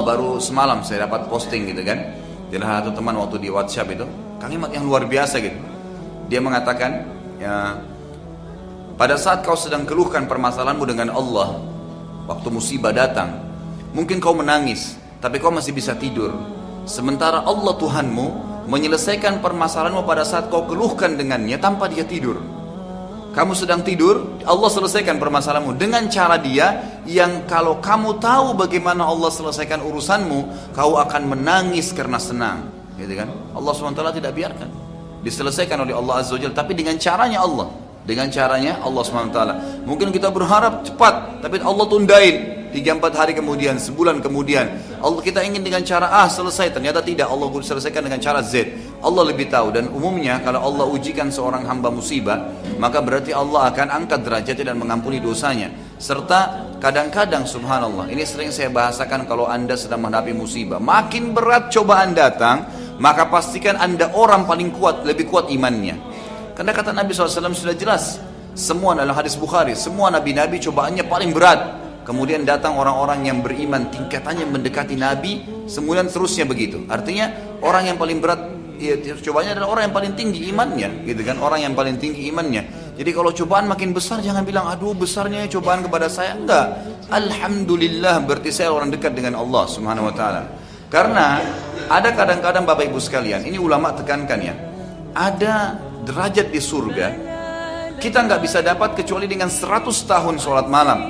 baru semalam saya dapat posting gitu kan. Dari satu teman waktu di WhatsApp itu, kalimat yang luar biasa gitu. Dia mengatakan, ya, pada saat kau sedang keluhkan permasalahanmu dengan Allah, waktu musibah datang, mungkin kau menangis, tapi kau masih bisa tidur. Sementara Allah Tuhanmu menyelesaikan permasalahanmu pada saat kau keluhkan dengannya tanpa dia tidur. Kamu sedang tidur, Allah selesaikan permasalahanmu dengan cara dia yang kalau kamu tahu bagaimana Allah selesaikan urusanmu, kau akan menangis karena senang, gitu kan? Allah SWT tidak biarkan diselesaikan oleh Allah Azza wa Jalla, tapi dengan caranya Allah. Dengan caranya Allah SWT. Mungkin kita berharap cepat, tapi Allah tundain 3-4 hari kemudian, sebulan kemudian. Allah kita ingin dengan cara A selesai, ternyata tidak. Allah selesaikan dengan cara Z. Allah lebih tahu. Dan umumnya kalau Allah ujikan seorang hamba musibah, maka berarti Allah akan angkat derajatnya dan mengampuni dosanya. Serta kadang-kadang subhanallah, ini sering saya bahasakan, kalau anda sedang menghadapi musibah, makin berat cobaan datang, maka pastikan anda orang paling kuat, lebih kuat imannya. Karena kata Nabi SAW sudah jelas, semua dalam hadis Bukhari, semua nabi-nabi cobaannya paling berat. Kemudian datang orang-orang yang beriman, tingkatannya mendekati Nabi, kemudian terusnya begitu. Artinya orang yang paling berat ya, cobaannya adalah orang yang paling tinggi imannya, gitu kan? Orang yang paling tinggi imannya. Jadi kalau cobaan makin besar, jangan bilang, aduh besarnya cobaan kepada saya. Enggak, alhamdulillah, berarti saya orang dekat dengan Allah Subhanahu Wa Taala. Karena ada kadang-kadang Bapak Ibu sekalian, ini ulama tekankan ya, ada derajat di surga kita nggak bisa dapat kecuali dengan 100 tahun sholat malam,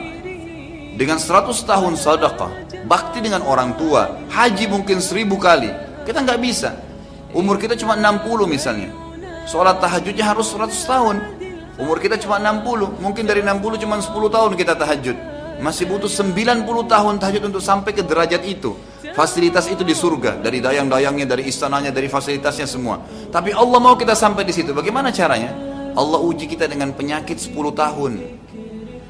dengan 100 tahun sedekah, bakti dengan orang tua, haji mungkin 1000 kali. Kita nggak bisa. Umur kita cuma 60 misalnya, sholat tahajudnya harus 100 tahun. Umur kita cuma 60, mungkin dari 60 cuma 10 tahun kita tahajud, masih butuh 90 tahun tahajud untuk sampai ke derajat itu. Fasilitas itu di surga, dari dayang-dayangnya, dari istananya, dari fasilitasnya semua. Tapi Allah mau kita sampai di situ. Bagaimana caranya? Allah uji kita dengan penyakit 10 tahun.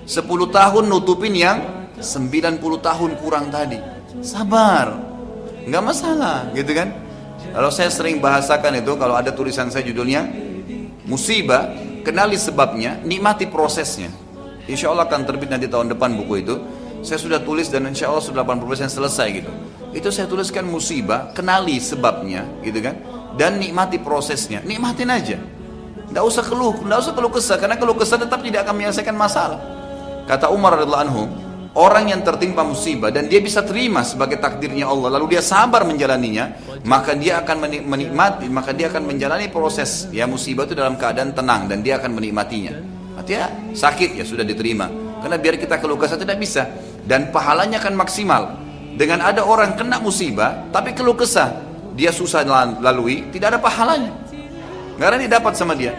10 tahun nutupin yang 90 tahun kurang tadi. Sabar, nggak masalah, gitu kan? Kalau saya sering bahasakan itu, kalau ada tulisan saya judulnya musibah, kenali sebabnya, nikmati prosesnya. Insya Allah akan terbit nanti tahun depan buku itu. Saya sudah tulis dan insya Allah sudah 80% selesai gitu. Itu saya tuliskan musibah, kenali sebabnya, gitu kan? Dan nikmati prosesnya, nikmatin aja. Nggak usah keluh kesah, karena keluh kesah tetap tidak akan menyelesaikan masalah. Kata Umar radhiyallahu anhu, orang yang tertimpa musibah dan dia bisa terima sebagai takdirnya Allah, lalu dia sabar menjalaninya, maka dia akan menikmati, maka dia akan menjalani proses ya musibah itu dalam keadaan tenang dan dia akan menikmatinya. Artinya sakit ya sudah diterima, karena biar kita keluh kesah tidak bisa, dan pahalanya akan maksimal. Dengan ada orang kena musibah tapi keluh kesah, dia susah lalui, tidak ada pahalanya, nggak ada didapat sama dia.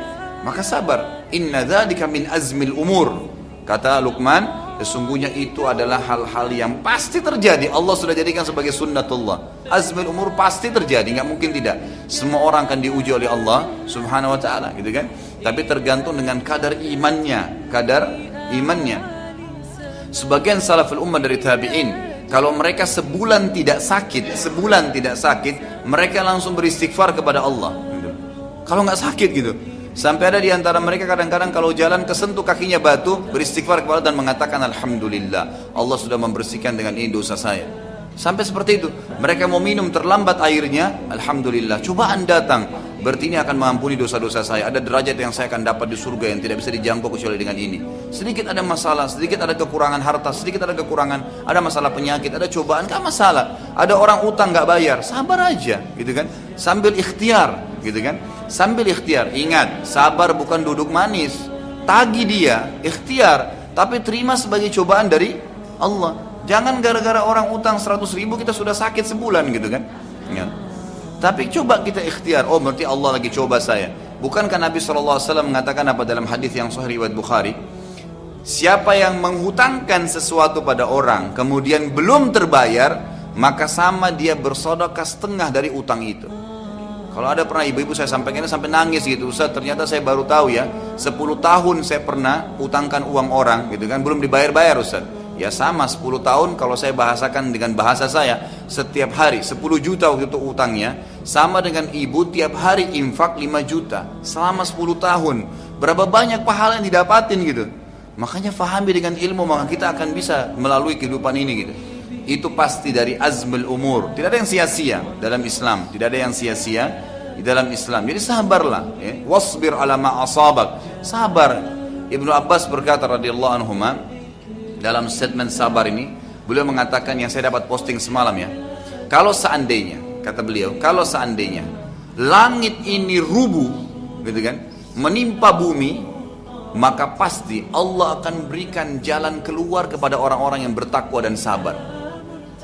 Maka sabar. Inna dzalika min azmil umur, kata Luqman, sesungguhnya itu adalah hal-hal yang pasti terjadi. Allah sudah jadikan sebagai sunnatullah. Azmil umur pasti terjadi, nggak mungkin tidak. Semua orang akan diuji oleh Allah Subhanahu Wa Taala, gitu kan? Tapi tergantung dengan kadar imannya, Sebagian salaful ummah dari tabi'in, kalau mereka sebulan tidak sakit, mereka langsung beristighfar kepada Allah. Kalau nggak sakit gitu, sampai ada di antara mereka kadang-kadang kalau jalan kesentuh kakinya batu, beristighfar kepada Allah dan mengatakan alhamdulillah, Allah sudah membersihkan dengan ini dosa saya. Sampai seperti itu. Mereka mau minum terlambat airnya, alhamdulillah, cobaan datang, berarti ini akan mengampuni dosa-dosa saya. Ada derajat yang saya akan dapat di surga yang tidak bisa dijangkau kecuali dengan ini. Sedikit ada masalah, sedikit ada kekurangan harta, sedikit ada kekurangan, ada masalah penyakit, ada cobaan, gak masalah. Ada orang utang gak bayar, sabar aja, gitu kan? Sambil ikhtiar, gitu kan? Sambil ikhtiar. Ingat, sabar bukan duduk manis. Tagi dia, ikhtiar, tapi terima sebagai cobaan dari Allah. Jangan gara-gara orang utang 100 ribu kita sudah sakit sebulan, gitu kan? Ya. Tapi coba kita ikhtiar. Oh, berarti Allah lagi coba saya. Bukankah Nabi SAW mengatakan apa dalam hadis yang sahih riwayat Bukhari? Siapa yang menghutangkan sesuatu pada orang kemudian belum terbayar, maka sama dia bersedekah setengah dari utang itu. Kalau ada pernah ibu-ibu saya sampaikan sampai nangis gitu, Ustaz, ternyata saya baru tahu ya, 10 tahun saya pernah utangkan uang orang, gitu kan, belum dibayar-bayar, Ustaz. Ya sama, 10 tahun kalau saya bahasakan dengan bahasa saya, setiap hari 10 juta waktu itu utangnya, sama dengan ibu tiap hari infak 5 juta selama 10 tahun. Berapa banyak pahala yang didapatin gitu. Makanya fahami dengan ilmu, maka kita akan bisa melalui kehidupan ini gitu. itu pasti dari azmul umur. Tidak ada yang sia-sia dalam Islam, tidak ada yang sia-sia di dalam Islam. Jadi sabarlah, ya. Wasbir ala ma asabak. Sabar. Ibnu Abbas berkata radhiyallahu anhuma dalam statement sabar ini, beliau mengatakan yang saya dapat posting semalam ya. Kalau seandainya, kata beliau, kalau seandainya langit ini rubuh, gitu kan, menimpa bumi, maka pasti Allah akan berikan jalan keluar kepada orang-orang yang bertakwa dan sabar.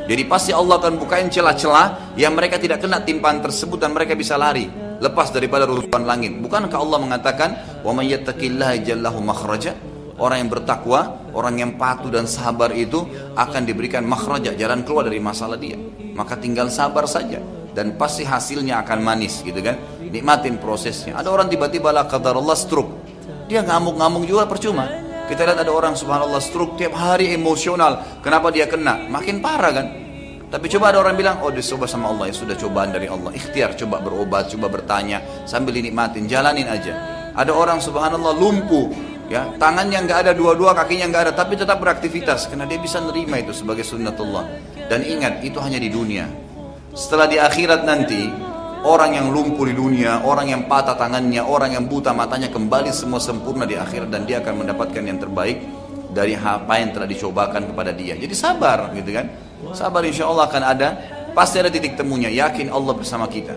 Jadi pasti Allah akan bukain celah-celah yang mereka tidak kena timpaan tersebut dan mereka bisa lari, lepas daripada reruntuhan langit. Bukankah Allah mengatakan, "Wa may yattaqillaha yaj'al lahu makhraja"? Orang yang bertakwa, orang yang patuh dan sabar itu akan diberikan makhraja, jalan keluar dari masalah dia. Maka tinggal sabar saja dan pasti hasilnya akan manis, gitu kan? Nikmatin prosesnya. Ada orang tiba-tiba la qadarullah stroke. Dia ngamuk-ngamuk juga percuma. Kita lihat ada orang subhanallah stroke tiap hari emosional. Kenapa dia kena? Makin parah kan? Tapi coba ada orang bilang, oh dicoba sama Allah, ya sudah cobaan dari Allah. Ikhtiar, coba berobat, coba bertanya sambil dinikmatin, jalanin aja. Ada orang subhanallah lumpuh, ya tangannya nggak ada dua-dua, kakinya nggak ada, tapi tetap beraktivitas karena dia bisa nerima itu sebagai sunnatullah. Dan ingat, itu hanya di dunia. Setelah di akhirat nanti, orang yang lumpuh di dunia, orang yang patah tangannya, orang yang buta matanya, kembali semua sempurna di akhirat dan dia akan mendapatkan yang terbaik dari apa yang telah dicobakan kepada dia. Jadi sabar, gitu kan? Sabar, insya Allah akan ada, pasti ada titik temunya. Yakin Allah bersama kita.